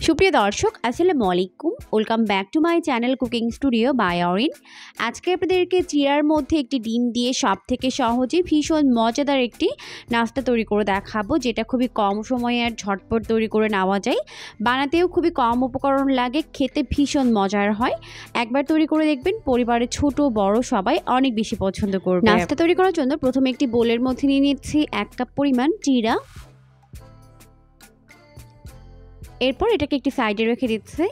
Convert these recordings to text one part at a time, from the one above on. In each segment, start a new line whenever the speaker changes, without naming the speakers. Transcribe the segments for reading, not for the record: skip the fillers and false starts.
সুপ্রিয় দর্শক আসসালামু আলাইকুম, welcome back to my channel cooking studio by Arin. আজকে আপনাদেরকে চিড়ার মধ্যে একটি ডিম দিয়ে সবথেকে সহজে ভীষণ মজাদার একটি নাস্তা তৈরি করে দেখাবো, যেটা খুবই কম সময়ে আর ঝটপট তৈরি করে নেওয়া যায়। বানাতেও খুবই কম উপকরণ লাগে, খেতে ভীষণ মজার হয়। একবার তৈরি করে দেখবেন, পরিবারের ছোট বড় সবাই অনেক বেশি পছন্দ করবে। নাস্তা তৈরি করার জন্য প্রথমে একটি বোলের মধ্যে নিয়ে নিচ্ছি 1 কাপ পরিমাণ চিড়া। এরপর এটাকে একটি সাইডে রেখে দিচ্ছি।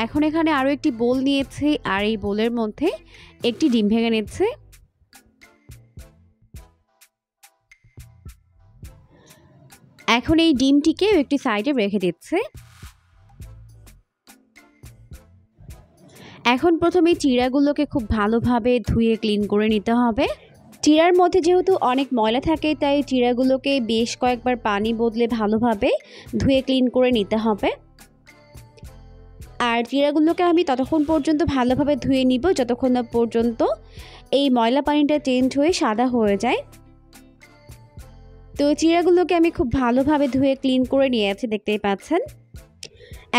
এখন এখানে আরও একটি বোল নিয়েছি, আর এই বোলের মধ্যে একটি ডিম ভেঙে নিচ্ছি। এখন এই ডিমটিকে একটি সাইডে রেখে দিচ্ছি। এখন প্রথমে চিড়াগুলোকে খুব ভালোভাবে ধুয়ে ক্লিন করে নিতে হবে। চিড়ার মধ্যে যেহেতু অনেক ময়লা থাকে, তাই চিড়াগুলোকে বেশ কয়েকবার পানি বদলে ভালোভাবে ধুয়ে ক্লিন করে নিতে হবে। আর চিড়াগুলোকে আমি ততক্ষণ পর্যন্ত ভালোভাবে ধুয়ে নিব যতক্ষণ না পর্যন্ত এই ময়লা পানিটা চেঞ্জ হয়ে সাদা হয়ে যায়। তো চিড়াগুলোকে আমি খুব ভালোভাবে ধুয়ে ক্লিন করে নিয়েছি, দেখতেই পাচ্ছেন।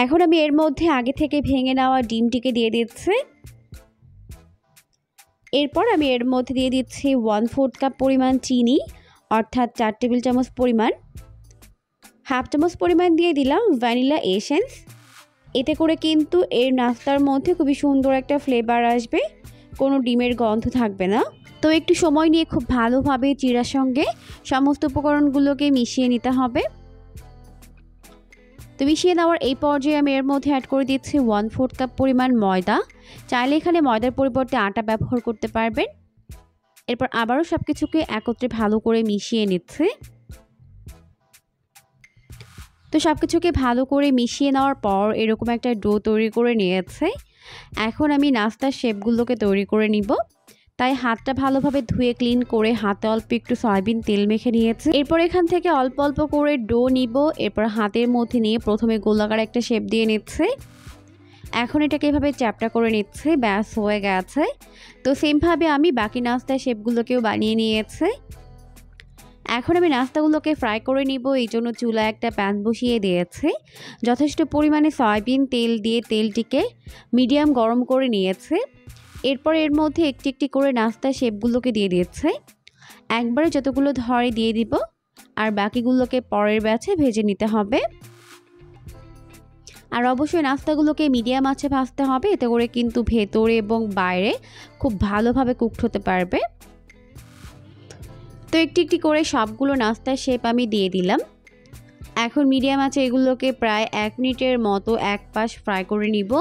এখন আমি এর মধ্যে আগে থেকে ভেঙে নেওয়া ডিমটিকে দিয়ে দিচ্ছি। এরপর আমি এর মধ্যে দিয়ে দিচ্ছি 1/4 কাপ পরিমাণ চিনি, অর্থাৎ 4 টেবিল চামচ পরিমাণ। হাফ চামচ পরিমাণ দিয়ে দিলাম ভ্যানিলা এসেন্স। এতে করে কিন্তু এর নাস্তার মধ্যে খুবই সুন্দর একটা ফ্লেভার আসবে, কোনো ডিমের গন্ধ থাকবে না। তো একটু সময় নিয়ে খুব ভালোভাবে চিড়ার সঙ্গে সমস্ত উপকরণগুলোকে মিশিয়ে নিতে হবে। তো মিশিয়ে নেওয়ার এই পর্যায়ে আমি এর মধ্যে অ্যাড করে দিচ্ছি 1/4 কাপ পরিমাণ ময়দা। চাইলে এখানে ময়দার পরিবর্তে আটা ব্যবহার করতে পারবেন। এরপর আবারও সব কিছুকে একত্রে ভালো করে মিশিয়ে নিচ্ছি। তো সব কিছুকে ভালো করে মিশিয়ে নেওয়ার পর এরকম একটা ডো তৈরি করে নিয়েছে। এখন আমি নাস্তার শেপগুলোকে তৈরি করে নিব, তাই হাতটা ভালোভাবে ধুয়ে ক্লিন করে হাতে অল্প একটু সয়াবিন তেল মেখে নিয়েছি। এরপর এখান থেকে অল্প অল্প করে ডো নিব। এরপর হাতের মধ্যে নিয়ে প্রথমে গোলাকার একটা শেপ দিয়ে নিচ্ছে। এখন এটাকে এভাবে চ্যাপটা করে নিচ্ছে, ব্যাস হয়ে গেছে। তো সেমভাবে আমি বাকি নাস্তার শেপগুলোকেও বানিয়ে নিয়েছি। এখন আমি নাস্তাগুলোকে ফ্রাই করে নিব, এই জন্য চুলায় একটা প্যান বসিয়ে দিয়েছি। যথেষ্ট পরিমাণে সয়াবিন তেল দিয়ে তেলটিকে মিডিয়াম গরম করে নিয়েছে। এরপর এর মধ্যে একটি একটি করে নাস্তার শেপগুলোকে দিয়ে দিচ্ছে। একবারে যতগুলো ধরে দিয়ে দিব, আর বাকিগুলোকে পরের ব্যাচে ভেজে নিতে হবে। আর অবশ্যই নাস্তাগুলোকে মিডিয়াম আঁচে ভাজতে হবে, এতে করে কিন্তু ভেতরে এবং বাইরে খুব ভালোভাবে কুকড হতে পারবে। তো একটি একটি করে সবগুলো নাস্তার শেপ আমি দিয়ে দিলাম। এখন মিডিয়াম আঁচে এগুলোকে প্রায় 1 মিনিটের মতো এক পাশ ফ্রাই করে নিব।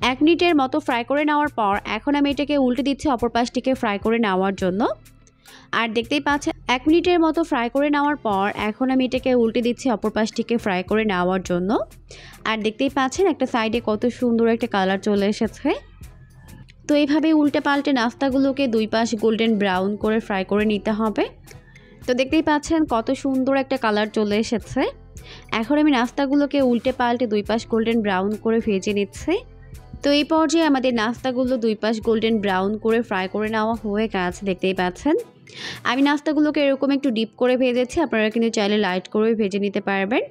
1 মিনিটের মতো ফ্রাই করে নেওয়ার পর এখন আমি এটাকে উল্টে দিচ্ছি অপর পাশটিকে ফ্রাই করে নেওয়ার জন্য। আর দেখতেই পাচ্ছেন 1 মিনিটের মতো ফ্রাই করে নেওয়ার পর এখন আমি এটাকে উল্টে দিচ্ছি অপর পাশটিকে ফ্রাই করে নেওয়ার জন্য। আর দেখতেই পাচ্ছেন একটা সাইডে কত সুন্দর একটা কালার চলে এসেছে। তো এইভাবে উল্টে পাল্টে নাস্তাগুলোকে দুই পাশ গোল্ডেন ব্রাউন করে ফ্রাই করে নিতে হবে। তো দেখতেই পাচ্ছেন কত সুন্দর একটা কালার চলে এসেছে। এখন আমি নাস্তাগুলোকে উল্টে পাল্টে দুই পাশ গোল্ডেন ব্রাউন করে ভেজে নিচ্ছি। তো এই পর্যায়ে আমাদের নাস্তাগুলো দুই পাশ গোল্ডেন ব্রাউন করে ফ্রাই করে নেওয়া হয়ে গেছে, দেখতেই পাচ্ছেন। আমি নাস্তাগুলোকে এরকম একটু ডিপ করে ভেজেছি, আপনারা কিন্তু চাইলে লাইট করে ভেজে নিতে পারবেন।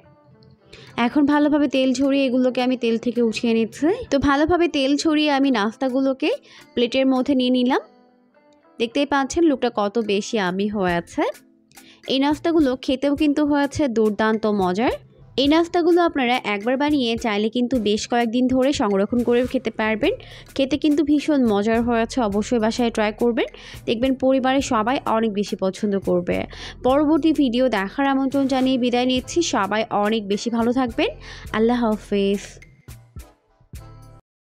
এখন ভালোভাবে তেল ঝরিয়ে এগুলোকে আমি তেল থেকে উঠিয়ে নিচ্ছি। তো ভালোভাবে তেল ছড়িয়ে আমি নাস্তাগুলোকে প্লেটের মধ্যে নিয়ে নিলাম। দেখতেই পাচ্ছেন লুকটা কত বেশি ইয়াম্মি হয়েছে। এই নাস্তাগুলো খেতেও কিন্তু হয়েছে দুর্দান্ত মজার। এই নাস্তাগুলো আপনারা একবার বানিয়ে চাইলে কিন্তু বেশ কয়েকদিন ধরে সংরক্ষণ করেও খেতে পারবেন। খেতে কিন্তু ভীষণ মজার হয়েছে, অবশ্যই বাসায় ট্রাই করবেন, দেখবেন পরিবারের সবাই অনেক বেশি পছন্দ করবে। পরবর্তী ভিডিও দেখার আমন্ত্রণ জানিয়ে বিদায় নিচ্ছি। সবাই অনেক বেশি ভালো থাকবেন। আল্লাহ হাফেজ।